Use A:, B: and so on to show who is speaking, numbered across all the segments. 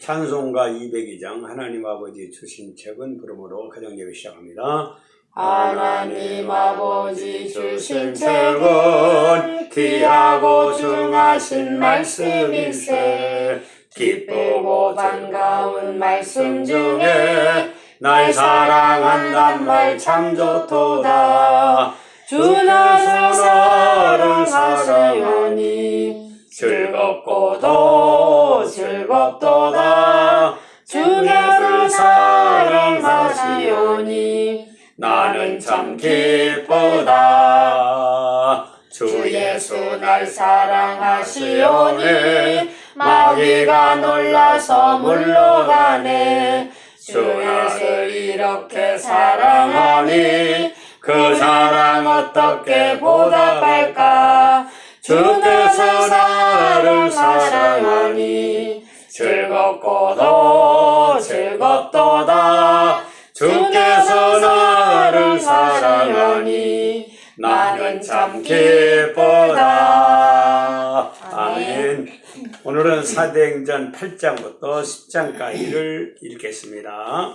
A: 찬송가 202장 하나님 아버지 주신 책은 부름으로 가정예배 시작합니다.
B: 하나님 아버지 주신 책은 귀하고 중하신 말씀일세. 기쁘고 반가운 말씀 중에 날 사랑한단 말 참 좋도다. 주는 나를 사랑하니 즐겁고도 즐겁도다. 주를 사랑하시오니 나는 참 기쁘다. 주 예수 날 사랑하시오니 마귀가 놀라서 물러가네. 주 예수 이렇게 사랑하니 그 사랑 어떻게 보답할까. 주께서 나를 사랑하니 즐겁고도 즐겁도다. 주께서 나를 사랑하니 나는 참 기쁘다. 아멘. 오늘은 사도행전 8장부터 10장까지를 읽겠습니다.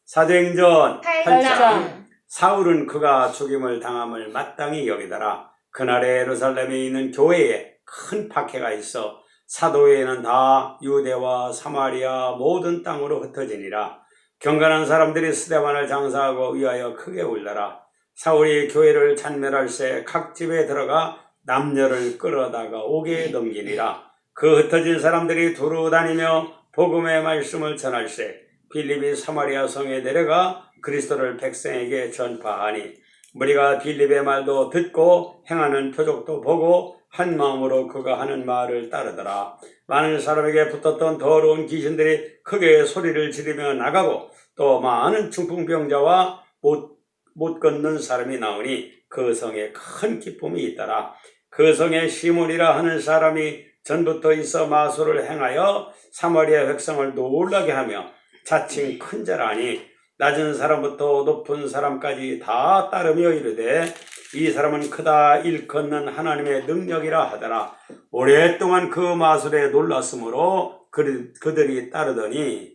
B: 사도행전 8장. 사울은 그가 죽임을 당함을 마땅히 여기더라. 그날에 예루살렘에 있는 교회에 큰 박해가 있어 사도회에는 다 유대와 사마리아 모든 땅으로 흩어지니라. 경건한 사람들이 스데반을 장사하고 위하여 크게 울더라. 사울이 교회를 찬멸할새 각 집에 들어가 남녀를 끌어다가 옥에 넘기니라. 그 흩어진 사람들이 두루 다니며 복음의 말씀을 전할새 빌립이 사마리아 성에 내려가 그리스도를 백성에게 전파하니 무리가 빌립의 말도 듣고 행하는 표적도 보고 한 마음으로 그가 하는 말을 따르더라. 많은 사람에게 붙었던 더러운 귀신들이 크게 소리를 지르며 나가고 또 많은 중풍병자와 못 걷는 사람이 나오니 그 성에 큰 기쁨이 있더라. 그 성에 시몬이라 하는 사람이 전부터 있어 마술을 행하여 사마리아 백성을 놀라게 하며 자칭 큰 자라니 낮은 사람부터 높은 사람까지 다 따르며 이르되 이 사람은 크다 일컫는 하나님의 능력이라 하더라. 오랫동안 그 마술에 놀랐으므로 그들이 따르더니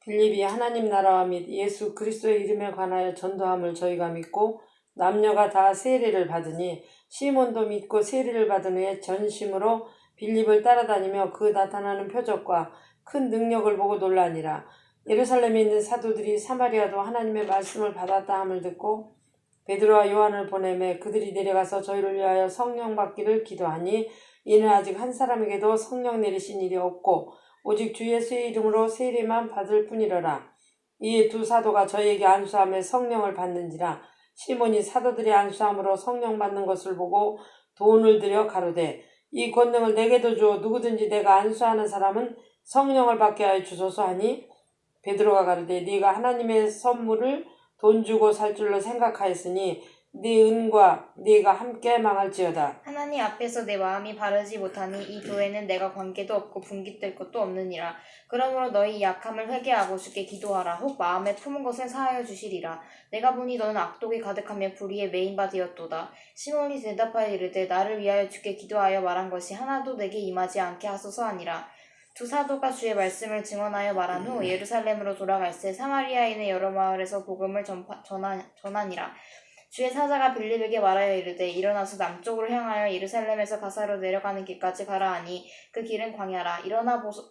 B: 빌립이 하나님 나라와 및 예수 그리스도의 이름에 관하여 전도함을 저희가 믿고 남녀가 다 세례를 받으니 시몬도 믿고 세례를 받은 후에 전심으로 빌립을 따라다니며 그 나타나는 표적과 큰 능력을 보고 놀라니라. 예루살렘에 있는 사도들이 사마리아도 하나님의 말씀을 받았다 함을 듣고 베드로와 요한을 보내매 그들이 내려가서 저희를 위하여 성령 받기를 기도하니 이는 아직 한 사람에게도 성령 내리신 일이 없고 오직 주 예수의 이름으로 세례만 받을 뿐이러라. 이에 두 사도가 저희에게 안수함에 성령을 받는지라. 시몬이 사도들이 안수함으로 성령 받는 것을 보고 돈을 들여 가로되 이 권능을 내게도 주어 누구든지 내가 안수하는 사람은 성령을 받게 하여 주소서 하니 베드로가 가로되 네가 하나님의 선물을 돈 주고 살 줄로 생각하였으니 네 은과 네가 함께 망할지어다.
C: 하나님 앞에서 내 마음이 바르지 못하니 이 교회는 내가 관계도 없고 분깃될 것도 없느니라. 그러므로 너희 약함을 회개하고 주께 기도하라. 혹 마음에 품은 것을 사하여 주시리라. 내가 보니 너는 악독이 가득하며 불의에 매인 바 되었도다. 시몬이 대답하여 이르되 나를 위하여 주께 기도하여 말한 것이 하나도 내게 임하지 않게 하소서 하니라. 두 사도가 주의 말씀을 증언하여 말한 후 예루살렘으로 돌아갈새 사마리아에 있는 여러 마을에서 복음을 전하니라. 주의 사자가 빌립에게 말하여 이르되 일어나서 남쪽으로 향하여 예루살렘에서 가사로 내려가는 길까지 가라 하니 그 길은 광야라.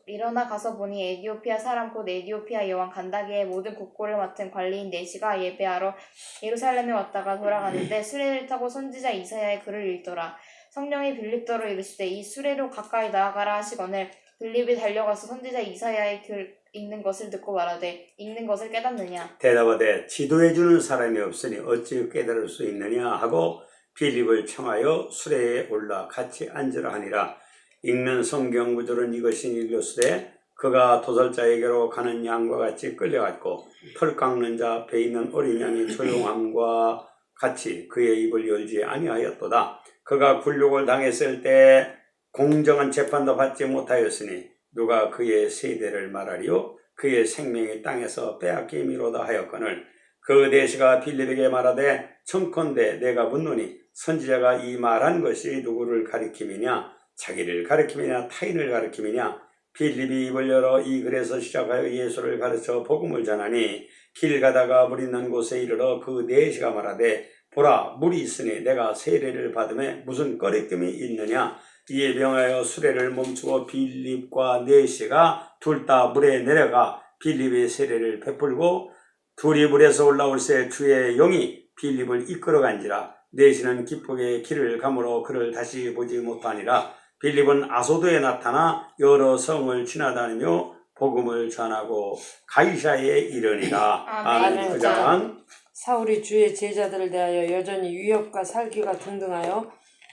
C: 일어나 가서 보니 에디오피아 사람 곧 에디오피아 여왕 간다게의 모든 국고를 맡은 관리인 네시가 예배하러 예루살렘에 왔다가 돌아가는데 수레를 타고 선지자 이사야의 글을 읽더라. 성령이 빌립더러 이르시되 이 수레로 가까이 나아가라 하시거늘 빌립이 달려가서 선지자 이사야의 글 읽는 것을 듣고 말하되 읽는 것을 깨닫느냐.
A: 대답하되 지도해주는 사람이 없으니 어찌 깨달을 수 있느냐 하고 빌립을 청하여 수레에 올라 같이 앉으라 하니라. 읽는 성경 구절은 이것이 일렀으되 그가 도살자에게로 가는 양과 같이 끌려갔고 털 깎는 자 앞에 있는 어린 양이 조용함과 같이 그의 입을 열지 아니하였도다. 그가 굴욕을 당했을 때 공정한 재판도 받지 못하였으니 누가 그의 세대를 말하리요? 그의 생명이 땅에서 빼앗김이로다 하였거늘 그 내시가 빌립에게 말하되 청컨대 내가 묻노니 선지자가 이 말한 것이 누구를 가리킴이냐? 자기를 가리킴이냐 타인을 가리킴이냐? 빌립이 입을 열어 이 글에서 시작하여 예수를 가르쳐 복음을 전하니 길 가다가 물 있는 곳에 이르러 그 내시가 말하되 보라 물이 있으니 내가 세례를 받음에 무슨 꺼리낌이 있느냐. 이에 명하여 수레를 멈추고 빌립과 내시가 둘 다 물에 내려가 빌립의 세례를 베풀고 둘이 물에서 올라올새 주의 영이 빌립을 이끌어간지라. 내시는 기쁘게 길을 가므로 그를 다시 보지 못하니라. 빌립은 아소도에 나타나 여러 성을 지나다니며 복음을 전하고 가이사에 이르니라.
C: 아멘.
A: 9장.
D: 사울이 주의 제자들을 대하여 여전히 위협과 살기가 등등하여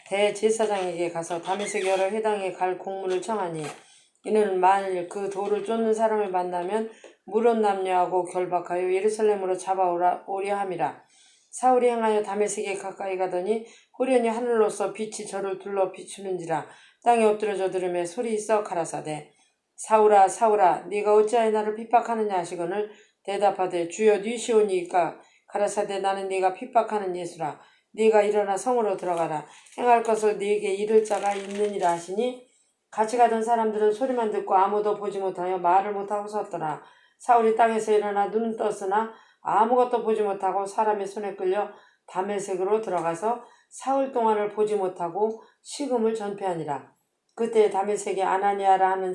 D: 대제사장에게 가서 다메섹 여러 회당에 갈 공문을 청하니 이는 만일 그 돌을 쫓는 사람을 만나면 물은 남녀하고 결박하여 예루살렘으로 잡아오려 함이라. 사울이 행하여 다메섹에 가까이 가더니 호련히 하늘로서 빛이 저를 둘러 비추는지라. 땅에 엎드려져 들으며 소리 있어 가라사대 사울아 사울아 네가 어찌하여 나를 핍박하느냐 하시거늘 대답하되 주여 니시오니이까 가라사대 나는 네가 핍박하는 예수라. 네가 일어나 성으로 들어가라. 행할 것을 네게 이를 자가 있느니라 하시니 같이 가던 사람들은 소리만 듣고 아무도 보지 못하여 말을 못하고 섰더라. 사울이 땅에서 일어나 눈은 떴으나 아무것도 보지 못하고 사람의 손에 끌려 다메섹으로 들어가서 사흘 동안을 보지 못하고 식음을 전폐하니라. 그때 다메섹에 아나니아라 하는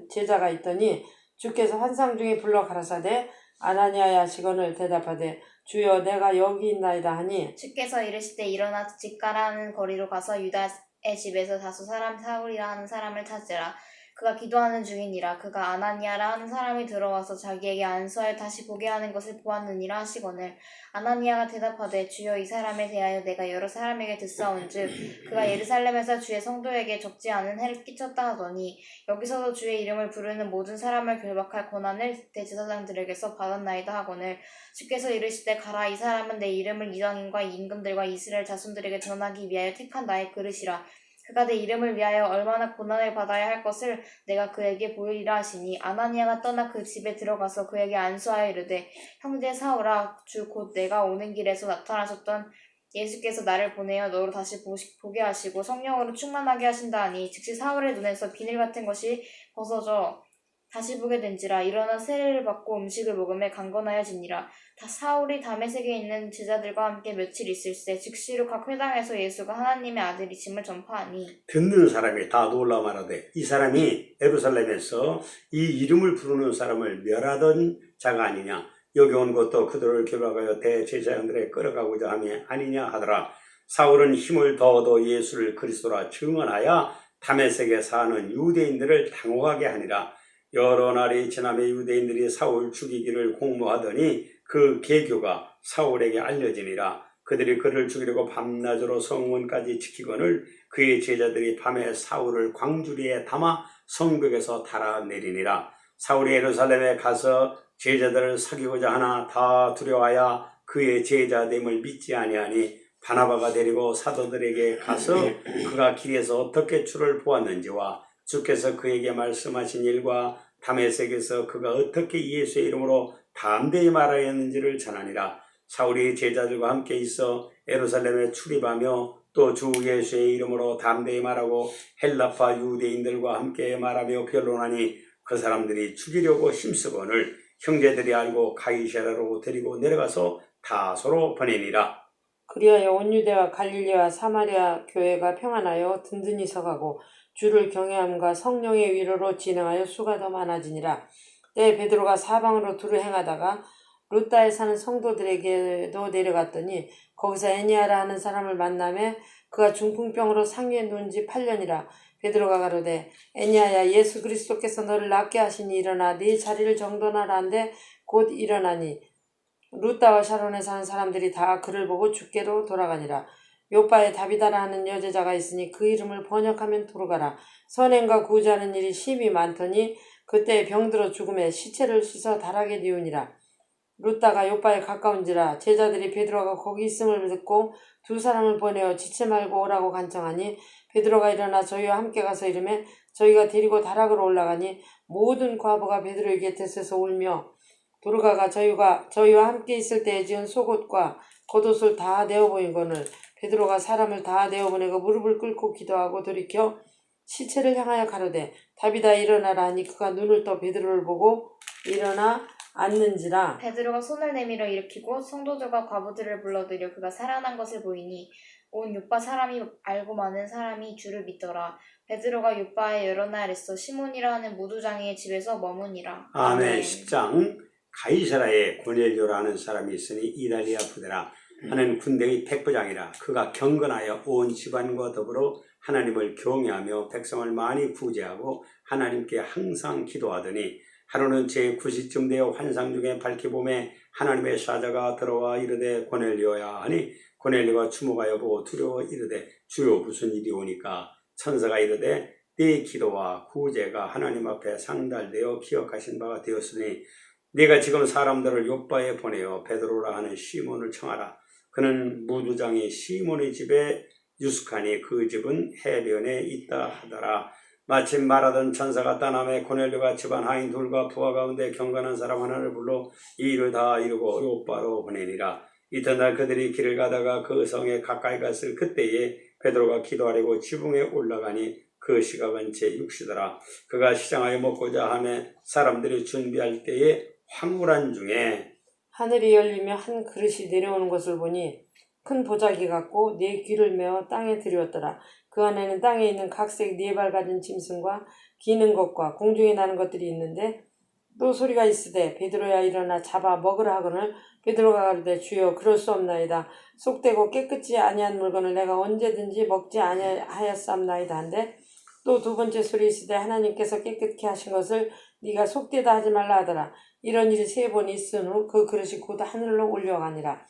D: 제자가 있더니 주께서 환상 중에 불러 가라사대 아나니아야 하시거늘 대답하되 주여 내가 여기 있나이다 하니
C: 주께서 이르시되 일어나 집 가라는 거리로 가서 유다의 집에서 다소 사람 사울이라 하는 사람을 찾으라. 그가 기도하는 중이니라. 그가 아나니아라 하는 사람이 들어와서 자기에게 안수하여 다시 보게 하는 것을 보았느니라 하시거늘 아나니아가 대답하되 주여 이 사람에 대하여 내가 여러 사람에게 듣사온즉 그가 예루살렘에서 주의 성도에게 적지 않은 해를 끼쳤다 하더니 여기서도 주의 이름을 부르는 모든 사람을 결박할 권한을 대제사장들에게서 받았나이다 하거늘 주께서 이르시되 가라. 이 사람은 내 이름을 이방인과 임금들과 이스라엘 자손들에게 전하기 위하여 택한 나의 그릇이라. 그가 내 이름을 위하여 얼마나 고난을 받아야 할 것을 내가 그에게 보이리라 하시니 아나니아가 떠나 그 집에 들어가서 그에게 안수하여 이르되 형제 사울아 주 곧 내가 오는 길에서 나타나셨던 예수께서 나를 보내어 너로 다시 보게 하시고 성령으로 충만하게 하신다 하니 즉시 사울의 눈에서 비늘 같은 것이 벗어져 다시 보게 된지라. 일어나 세례를 받고 음식을 먹음에 강건하여지니라. 사울이 다메섹에 있는 제자들과 함께 며칠 있을새 즉시로 각 회당에서 예수가 하나님의 아들이심을 전파하니
A: 듣는 사람이 다 놀라 말하되 이 사람이 예루살렘에서 이 이름을 부르는 사람을 멸하던 자가 아니냐. 여기 온 것도 그들을 결박하여 대제사장들에 끌어가고자 함이 아니냐 하더라. 사울은 힘을 더 얻어 예수를 그리스도라 증언하여 다메섹에 사는 유대인들을 당혹하게 하니라. 여러 날이 지나며 유대인들이 사울 죽이기를 공모하더니 그 계교가 사울에게 알려지니라. 그들이 그를 죽이려고 밤낮으로 성문까지 지키거늘 그의 제자들이 밤에 사울을 광주리에 담아 성벽에서 달아내리니라. 사울이 예루살렘에 가서 제자들을 사귀고자 하나 다 두려워하여 그의 제자됨을 믿지 아니하니 바나바가 데리고 사도들에게 가서 그가 길에서 어떻게 주를 보았는지와 주께서 그에게 말씀하신 일과 다메섹에서 그가 어떻게 예수의 이름으로 담대히 말하였는지를 전하니라. 사울이 제자들과 함께 있어 예루살렘에 출입하며 또 주 예수의 이름으로 담대히 말하고 헬라파 유대인들과 함께 말하며 변론하니 그 사람들이 죽이려고 힘쓰거늘 형제들이 알고 가이사랴로 데리고 내려가서 다소로 보내니라.
D: 그리하여 온 유대와 갈릴리와 사마리아 교회가 평안하여 든든히 서가고 주를 경외함과 성령의 위로로 진행하여 수가 더 많아지니라. 때에 베드로가 사방으로 두루 행하다가 루다에 사는 성도들에게도 내려갔더니 거기서 애니아라 하는 사람을 만나매 그가 중풍병으로 상위에 누운 지 8년이라. 베드로가 가로되 애니아야 예수 그리스도께서 너를 낫게 하시니 일어나 네 자리를 정돈하라 한데 곧 일어나니 루다와 샤론에 사는 사람들이 다 그를 보고 주께로 돌아가니라. 요바에 다비다라 하는 여제자가 있으니 그 이름을 번역하면 도르가라. 선행과 구제하는 일이 심히 많더니 그때 병들어 죽음에 시체를 씻어 달하게 뉘우니라. 루다가 요바에 가까운지라. 제자들이 베드로가 거기 있음을 듣고 두 사람을 보내어 지체 말고 오라고 간청하니 베드로가 일어나 저희와 함께 가서 이르매 저희가 데리고 다락으로 올라가니 모든 과부가 베드로의 곁에 서서 울며 도르가가 저희와 함께 있을 때에 지은 속옷과 겉옷을 다 내어 보이거늘 베드로가 사람을 다 내어 보내고 무릎을 꿇고 기도하고 돌이켜 시체를 향하여 가로되 다비다 일어나라 하니 그가 눈을 떠 베드로를 보고 일어나 앉는지라.
C: 베드로가 손을 내밀어 일으키고 성도들과 과부들을 불러들여 그가 살아난 것을 보이니 온 요파 사람이 알고 많은 사람이 주를 믿더라. 베드로가 요파에 여러 날 있어 시몬이라 하는 무두장이의 집에서 머무니라.
A: 아멘. 10장 가이사라에 고넬료라는 사람이 있으니 이달리아 부대라 하는 군대의 백부장이라. 그가 경건하여 온 집안과 더불어 하나님을 경외하며 백성을 많이 구제하고 하나님께 항상 기도하더니 하루는 제9시쯤 되어 환상 중에 밝히 보매 하나님의 사자가 들어와 이르되 고넬료야 하니 고넬료가 주목하여 보고 두려워 이르되 주여 무슨 일이 오니까 천사가 이르되 네 기도와 구제가 하나님 앞에 상달되어 기억하신 바가 되었으니 네가 지금 사람들을 요빠에 보내어 베드로라 하는 시몬을 청하라. 그는 무두장이 시몬의 집에 유숙하니 그 집은 해변에 있다 하더라. 마침 말하던 천사가 떠남에 고넬료가 집안 하인 둘과 부하 가운데 경건한 사람 하나를 불러 이 일을 다 이루고 요빠로 보내니라. 이튿날 그들이 길을 가다가 그 성에 가까이 갔을 그때에 베드로가 기도하려고 지붕에 올라가니 그 시각은 제6시더라. 그가 시장하여 먹고자 하며 사람들이 준비할 때에 황홀한 중에
D: 하늘이 열리며 한 그릇이 내려오는 것을 보니 큰 보자기 같고 네 귀를 메어 땅에 들이었더라. 그 안에는 땅에 있는 각색 4발 가진 짐승과 기는 것과 공중에 나는 것들이 있는데 또 소리가 있으되 베드로야 일어나 잡아 먹으라 하거늘 베드로가 가로되 주여 그럴 수 없나이다. 속되고 깨끗이 아니한 물건을 내가 언제든지 먹지 아니하였사옵나이다 한데 또 두 번째 소리 있으되 하나님께서 깨끗게 하신 것을 네가 속되다 하지 말라 하더라. 이런 일이 3번 있은 후 그 그릇이 곧 하늘로 올려가니라.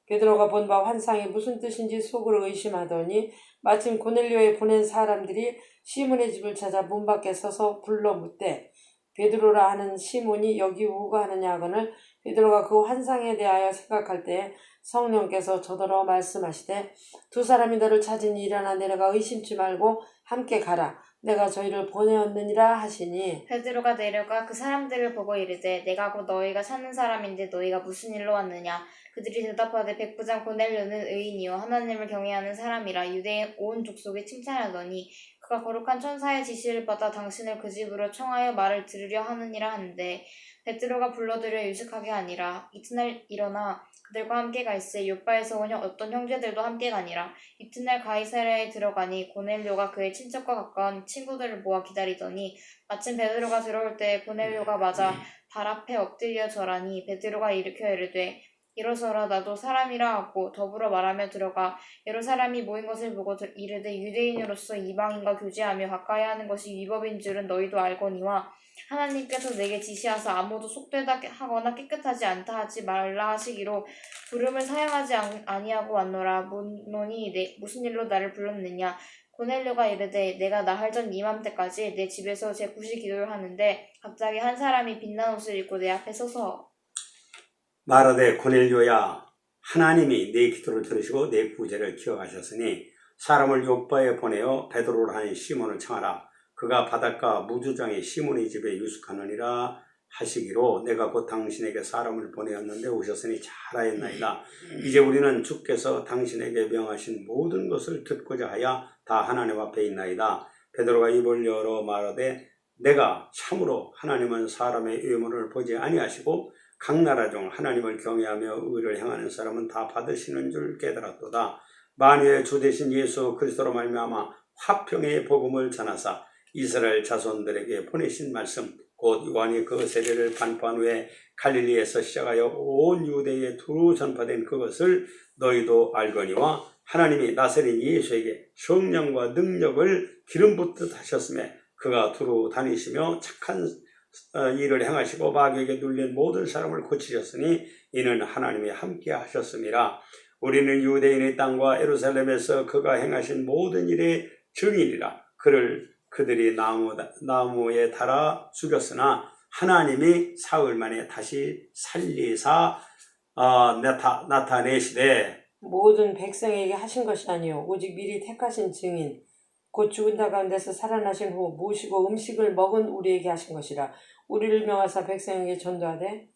D: 베드로가 본 바 환상이 무슨 뜻인지 속으로 의심하더니 마침 고넬료에 보낸 사람들이 시몬의 집을 찾아 문 밖에 서서 불러 묻되 베드로라 하는 시몬이 여기 오가 하느냐 하거늘 베드로가 그 환상에 대하여 생각할 때 성령께서 저더러 말씀하시되 두 사람이 너를 찾으니 일어나 내려가 의심치 말고 함께 가라. 내가 저희를 보내었느니라 하시니
C: 베드로가 내려가 그 사람들을 보고 이르되 내가 곧 너희가 찾는 사람인데 너희가 무슨 일로 왔느냐. 그들이 대답하되 백부장 고넬료는 의인이요 하나님을 경외하는 사람이라 유대인 온 족속에 칭찬하더니 그가 거룩한 천사의 지시를 받아 당신을 그 집으로 청하여 말을 들으려 하느니라 하는데 베드로가 불러들여 유식하게 하니라. 이튿날 일어나 그들과 함께 갈새 요빠에서 온 어떤 형제들도 함께 가니라. 이튿날 가이사랴에 들어가니 고넬료가 그의 친척과 가까운 친구들을 모아 기다리더니 마침 베드로가 들어올 때 고넬료가 맞아 발 앞에 엎드려 절하니 베드로가 일으켜 이르되 일어서라 나도 사람이라 하고 더불어 말하며 들어가 여러 사람이 모인 것을 보고 이르되 유대인으로서 이방인과 교제하며 가까이 하는 것이 위법인 줄은 너희도 알거니와 하나님께서 내게 지시하사 아무도 속되다 하거나 깨끗하지 않다 하지 말라 하시기로 부름을 사양하지 아니하고 왔노라. 묻노니 무슨 일로 나를 불렀느냐. 고넬료가 이르되 내가 나흘 전 이맘때까지 내 집에서 제9시 기도를 하는데 갑자기 한 사람이 빛난 옷을 입고 내 앞에 서서
A: 말하되 고넬료야 하나님이 네 기도를 들으시고 내 구제를 기억하셨으니 사람을 요빠에 보내어 베드로라 하는 시몬을 청하라. 그가 바닷가 무두장의 시몬의 집에 유숙하느니라 하시기로 내가 곧 당신에게 사람을 보내었는데 오셨으니 잘하였나이다. 이제 우리는 주께서 당신에게 명하신 모든 것을 듣고자 하여 다 하나님 앞에 있나이다. 베드로가 입을 열어 말하되 내가 참으로 하나님은 사람의 외모를 보지 아니하시고 각 나라 중 하나님을 경외하며 의를 행하는 사람은 다 받으시는 줄 깨달았도다. 만유의 주 되신 예수 그리스도로 말미암아 화평의 복음을 전하사 이스라엘 자손들에게 보내신 말씀 곧 요한이 그 세례를 반포한 후에 갈릴리에서 시작하여 온 유대에 두루 전파된 그것을 너희도 알거니와 하나님이 나사렛 예수에게 성령과 능력을 기름 붓듯 하셨으며 그가 두루 다니시며 착한 일을 행하시고 마귀에게 눌린 모든 사람을 고치셨으니 이는 하나님이 함께 하셨습니다. 우리는 유대인의 땅과 예루살렘에서 그가 행하신 모든 일의 증인이라. 그들이 나무에 달아 죽였으나 하나님이 사흘 만에 다시 살리사 나타내시되
D: 모든 백성에게 하신 것이 아니요 오직 미리 택하신 증인 곧 죽은 자 가운데서 살아나신 후 모시고 음식을 먹은 우리에게 하신 것이라. 우리를 명하사 백성에게 전도하되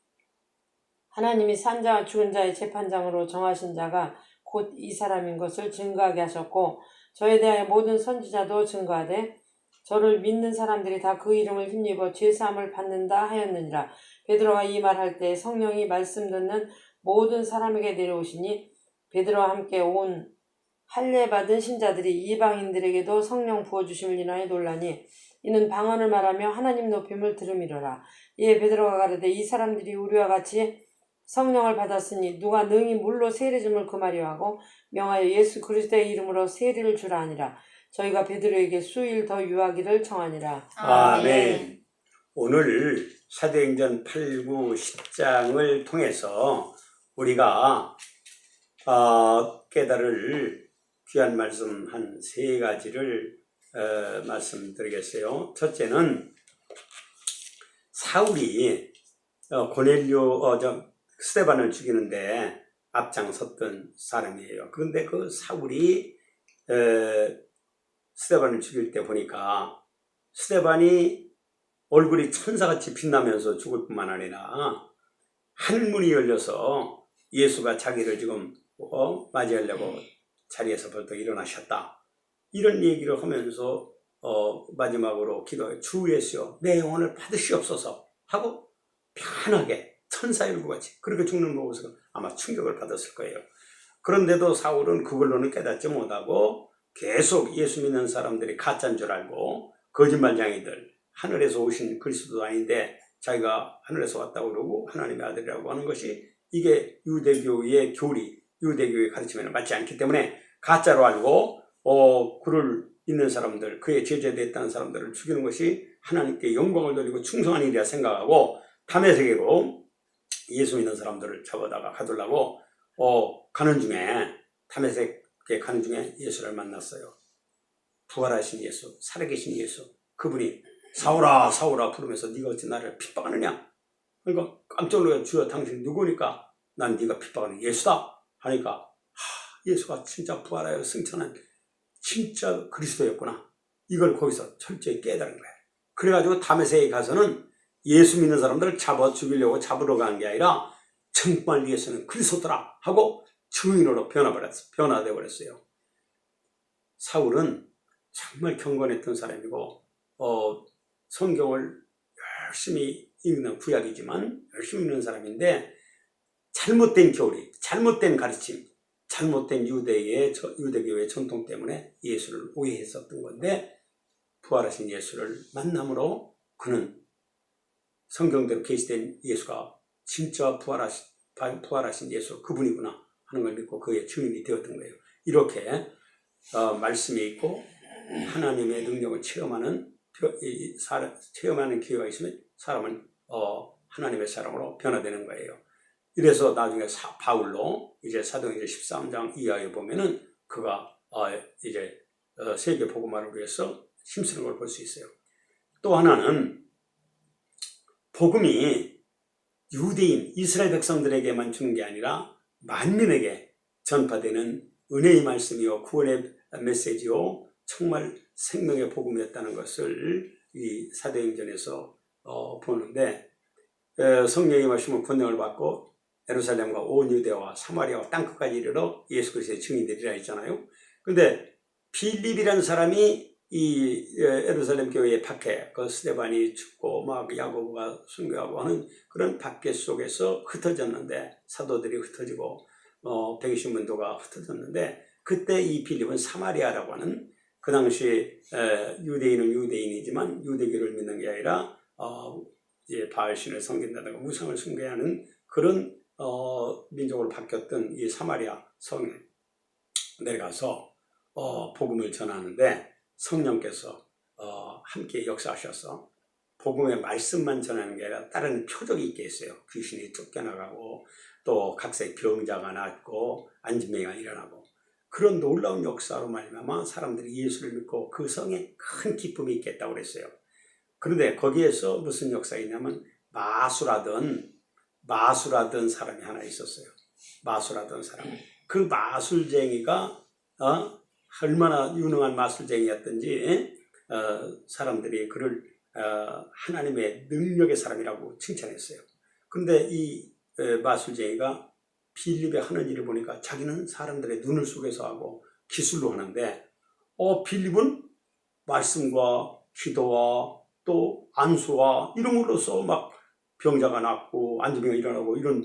D: 하나님이 산 자와 죽은 자의 재판장으로 정하신 자가 곧 이 사람인 것을 증거하게 하셨고 저에 대하여 모든 선지자도 증거하되 저를 믿는 사람들이 다 그 이름을 힘입어 죄사함을 받는다 하였느니라. 베드로가 이 말할 때 성령이 말씀 듣는 모든 사람에게 내려오시니 베드로와 함께 온 할례 받은 신자들이 이방인들에게도 성령 부어주심을 인하여 놀라니 이는 방언을 말하며 하나님 높임을 들음이로라. 이에 베드로가 가르되 이 사람들이 우리와 같이 성령을 받았으니 누가 능히 물로 세례줌을 금하려 하고 명하여 예수 그리스도의 이름으로 세례를 주라 하니라. 저희가 베드로에게 수일 더 유하기를 청하니라.
A: 아멘. 오늘 사도행전 8, 9, 10장을 통해서 우리가 깨달을 귀한 말씀 한 세 가지를 말씀드리겠어요. 첫째는 사울이 고넬료 스데반을 죽이는데 앞장섰던 사람이에요. 그런데 그 사울이 스데반을 죽일 때 보니까 스데반이 얼굴이 천사같이 빛나면서 죽을 뿐만 아니라 하늘문이 열려서 예수가 자기를 지금 맞이하려고 자리에서 벌떡 일어나셨다. 이런 얘기를 하면서 마지막으로 기도해 주 예수여 내 영혼을 받으시옵소서 하고 편하게 천사의 얼굴같이 그렇게 죽는 모습을 아마 충격을 받았을 거예요. 그런데도 사울은 그걸로는 깨닫지 못하고 계속 예수 믿는 사람들이 가짜인 줄 알고 거짓말쟁이들 하늘에서 오신 그리스도도 아닌데 자기가 하늘에서 왔다고 그러고 하나님의 아들이라고 하는 것이 이게 유대교의 교리, 유대교의 가르침에는 맞지 않기 때문에 가짜로 알고 그를 믿는 사람들, 그의 제자됐다는 사람들을 죽이는 것이 하나님께 영광을 돌리고 충성한 일이라 생각하고 담에색으로 예수 믿는 사람들을 잡아다가 가두려고 가는 중에 담에색에 가는 중에 예수를 만났어요. 부활하신 예수, 살아계신 예수. 그분이 사울아 사울아 부르면서 네가 어찌 나를 핍박하느냐. 그러니까 깜짝 놀라 주여 당신 누구니까 난 네가 핍박하는 예수다 하니까 예수가 진짜 부활하여 승천한 진짜 그리스도였구나. 이걸 거기서 철저히 깨달은 거야. 그래가지고 다메섹에 가서는 예수 믿는 사람들을 잡아 죽이려고 잡으러 간 게 아니라 정말 예수는 그리스도더라 하고 증인으로 변화되어 버렸어요. 사울은 정말 경건했던 사람이고 성경을 열심히 읽는 구약이지만 열심히 읽는 사람인데 잘못된 교리, 잘못된 가르침, 잘못된 유대교의 전통 때문에 예수를 오해했었던 건데 부활하신 예수를 만남으로 그는 성경대로 계시된 예수가 진짜 부활하신 예수 그분이구나 하는 걸 믿고 그의 증인이 되었던 거예요. 이렇게 말씀이 있고 하나님의 능력을 체험하는 기회가 있으면 사람은 하나님의 사람으로 변화되는 거예요. 이래서 나중에 바울로 이제 사도행전 13장 이하에 보면은 그가 이제 세계 복음화를 위해서 힘쓰는 걸 볼 수 있어요. 또 하나는 복음이 유대인 이스라엘 백성들에게만 주는 게 아니라 만민에게 전파되는 은혜의 말씀이요 구원의 메시지요 정말 생명의 복음이었다는 것을 이 사도행전에서 보는데 성령의 말씀을 권능을 받고 예루살렘과 온 유대와 사마리아와 땅끝까지 이르러 예수 그리스도의 증인되리라 했잖아요. 그런데 빌립이라는 사람이 이 예루살렘 교회의 박해, 그 스데반이 죽고 막 야고보가 순교하고 하는 그런 박해 속에서 흩어졌는데 사도들이 흩어지고 백이신문도가 흩어졌는데 그때 이 빌립은 사마리아라고 하는 그 당시 유대인은 유대인이지만 유대교를 믿는 게 아니라 이제 바알신을 섬긴다든가 우상을 숭배하는 그런 민족으로 바뀌었던 이 사마리아 성에 내려가서 복음을 전하는데 성령께서 함께 역사하셔서 복음의 말씀만 전하는 게 아니라 다른 표적이 있게 했어요. 귀신이 쫓겨나가고 또 각색 병자가 낫고 안진병이가 일어나고 그런 놀라운 역사로 말미암아 사람들이 예수를 믿고 그 성에 큰 기쁨이 있겠다고 그랬어요. 그런데 거기에서 무슨 역사가 있냐면 마술하던 사람이 하나 있었어요. 마술하던 사람. 그 마술쟁이가 얼마나 유능한 마술쟁이였던지 사람들이 그를 하나님의 능력의 사람이라고 칭찬했어요. 그런데 이 마술쟁이가 빌립의 하는 일을 보니까 자기는 사람들의 눈을 속여서 하고 기술로 하는데 빌립은 말씀과 기도와 또 안수와 이런 걸로써 막 병자가 낫고 안진병이 일어나고 이런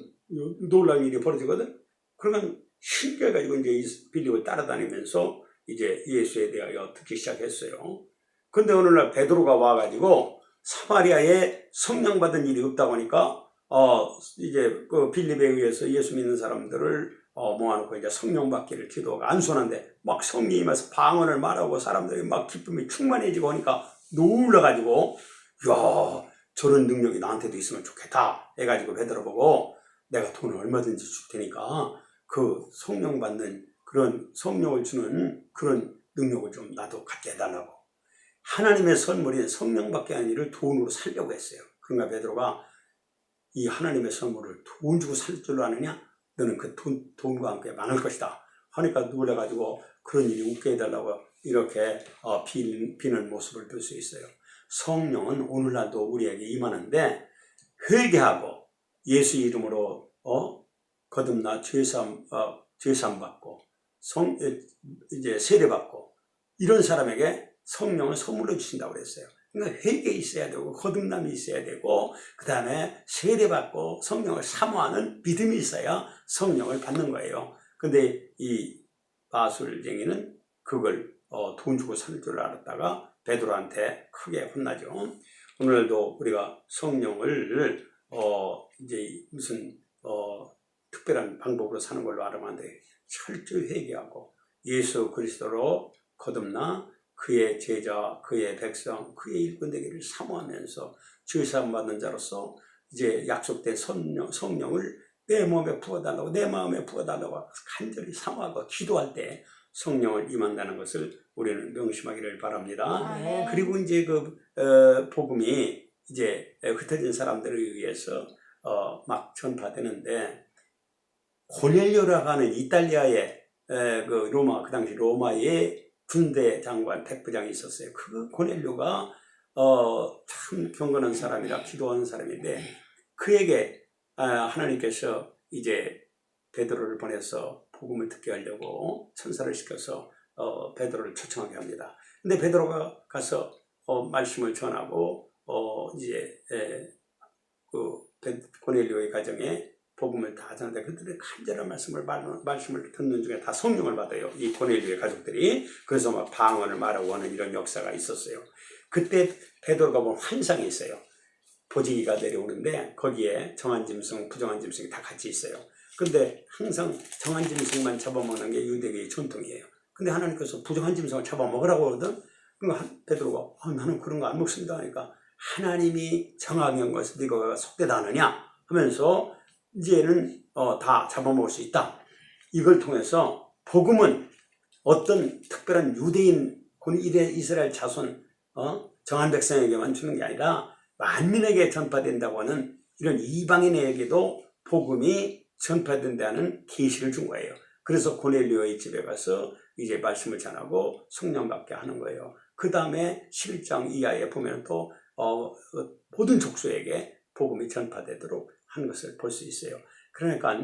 A: 놀라운 일이 벌어지거든. 그러면 신기해가지고 이제 빌립을 따라다니면서 이제 예수에 대하여 듣기 시작했어요. 근데 어느 날 베드로가 와가지고 사마리아에 성령 받은 일이 없다고 하니까 이제 그 빌립에 의해서 예수 믿는 사람들을 모아놓고 이제 성령 받기를 기도하고 안수하는데 막 성령이 임해서 방언을 말하고 사람들이 막 기쁨이 충만해지고 하니까 놀라가지고 야, 저런 능력이 나한테도 있으면 좋겠다 해가지고 베드로 보고 내가 돈을 얼마든지 줄 테니까 그 성령 받는 그런 성령을 주는 그런 능력을 좀 나도 갖게 해달라고. 하나님의 선물인 성령 받게 하는 일을 돈으로 살려고 했어요. 그러니까 베드로가 이 하나님의 선물을 돈 주고 살 줄 아느냐? 너는 그 돈과 함께 망할 것이다 하니까 놀라가지고 그런 일이 웃게 해달라고 이렇게 비는 모습을 볼 수 있어요. 성령은 오늘날도 우리에게 임하는데 회개하고 예수 이름으로 거듭나 죄사함 받고 이제 세례 받고 이런 사람에게 성령을 선물로 주신다고 그랬어요. 그러니까 회개 있어야 되고 거듭남이 있어야 되고 그 다음에 세례 받고 성령을 사모하는 믿음이 있어야 성령을 받는 거예요. 근데 이 마술쟁이는 그걸 돈 주고 살 줄 알았다가 베드로한테 크게 혼나죠. 오늘도 우리가 성령을 이제 무슨 특별한 방법으로 사는 걸로 알면 안 돼. 철저히 회개하고 예수 그리스도로 거듭나 그의 제자, 그의 백성, 그의 일꾼 되기를 사모하면서 죄사함 받는 자로서 이제 약속된 성령을 내 몸에 부어달라고 내 마음에 부어달라고 간절히 사모하고 기도할 때 성령을 임한다는 것을 우리는 명심하기를 바랍니다.
C: 네.
A: 그리고 이제 그 복음이 이제 흩어진 사람들에 의해서 막 전파되는데 고넬료라고 하는 이탈리아의 그 로마 그 당시 로마의 군대 장관 백부장이 있었어요. 그 고넬료가 참 경건한 사람이라 기도하는 사람인데 그에게 하나님께서 이제 베드로를 보내서 복음을 듣게 하려고 천사를 시켜서 베드로를 초청하게 합니다. 근데 베드로가 가서 말씀을 전하고 이제 그 고넬료의 가정에 복음을 다 전하는데 그들의 간절한 말씀을 듣는 중에 다 성령을 받아요. 이 고넬료의 가족들이. 그래서 막 방언을 말하고 하는 이런 역사가 있었어요. 그때 베드로가 본 환상이 있어요. 보지기가 내려오는데 거기에 정한 짐승, 부정한 짐승이 다 같이 있어요. 근데 항상 정한 짐승만 잡아먹는 게 유대교의 전통이에요. 근데 하나님께서 부정한 짐승을 잡아먹으라고 하거든. 그러니까 베드로가 나는 그런 거 안 먹습니다 하니까 하나님이 정하게 한 것을 네가 속되다 하느냐 하면서 이제는 다 잡아먹을 수 있다. 이걸 통해서 복음은 어떤 특별한 유대인 이스라엘 자손 정한 백성에게만 주는 게 아니라 만민에게 전파된다고 하는 이런 이방인에게도 복음이 전파된다는 계시를 준 거예요. 그래서 고넬료의 집에 가서 이제 말씀을 전하고 성령 받게 하는 거예요. 그 다음에 11장 이하에 보면 또 모든 족속에게 복음이 전파되도록 한 것을 볼 수 있어요. 그러니까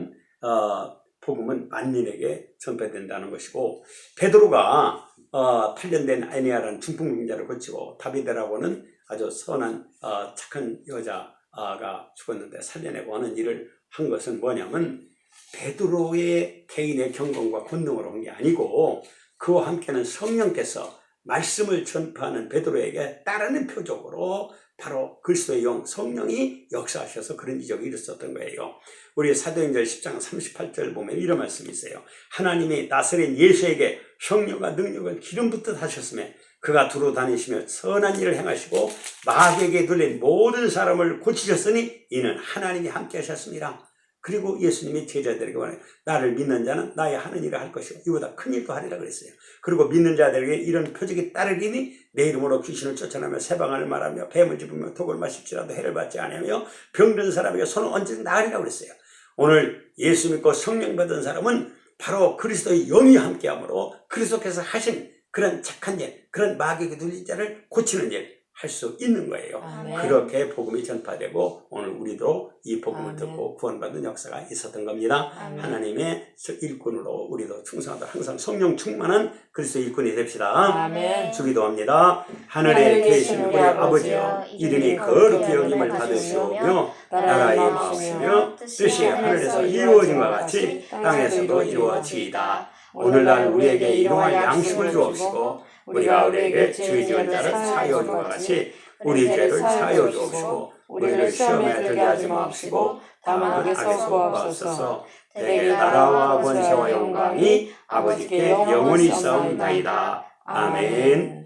A: 복음은 만민에게 전파된다는 것이고 베드로가 8년 된 아니아라는 중풍병자를 고치고 다비데라고는 아주 선한 착한 여자가 죽었는데 살려내고 하는 일을 한 것은 뭐냐면 베드로의 개인의 경건과 권능으로 한 게 아니고 그와 함께는 성령께서 말씀을 전파하는 베드로에게 따르는 표적으로 바로 그리스도의 영 성령이 역사하셔서 그런 이적이 일어섰던 거예요. 우리 사도행전 10장 38절 보면 이런 말씀이 있어요. 하나님이 나사렛 예수에게 성령과 능력을 기름 붓듯 하셨으며 그가 두루 다니시며 선한 일을 행하시고 마귀에게 들린 모든 사람을 고치셨으니 이는 하나님이 함께 하셨습니다. 그리고 예수님이 제자들에게 말해요. 나를 믿는 자는 나의 하는 일을 할 것이고 이보다 큰 일도 하리라 그랬어요. 그리고 믿는 자들에게 이런 표적이 따르리니 내 이름으로 귀신을 쫓아내며 새방언을 말하며 뱀을 집으며 독을 마실지라도 해를 받지 않으며 병든 사람에게 손을 얹은 나으리라 그랬어요. 오늘 예수 믿고 성령 받은 사람은 바로 그리스도의 영이 함께함으로 그리스도께서 하신 그런 착한 일, 그런 마귀에게 들린 자를 고치는 일
B: 할 수 있는 거예요.
D: 아멘.
B: 그렇게 복음이 전파되고 오늘 우리도 이 복음을
D: 아멘.
B: 듣고 구원받는 역사가 있었던 겁니다.
C: 아멘.
B: 하나님의 일꾼으로 우리도 충성하도록 항상 성령 충만한 그리스도 일꾼이 됩시다.
D: 아멘.
B: 주기도합니다. 하늘에 계신 우리 아버지여 이름이 거룩히 여김을 받으시오며 나라의 마음이며 뜻이 하늘에서 이루어진 것 같이 땅에서도 이루어지이다. 오늘날 우리에게 일용할 양식을 주옵시고 우리가 우리에게 죄 지은 자를 사하여 준 것 같이 우리 죄를 사하여 주옵시고 우리를 시험에 들게 하지 마옵시고 다만 악에서 구하옵소서. 대개 나라와 권세와 영광이 아버지께 영원히 있사옵나이다. 아멘.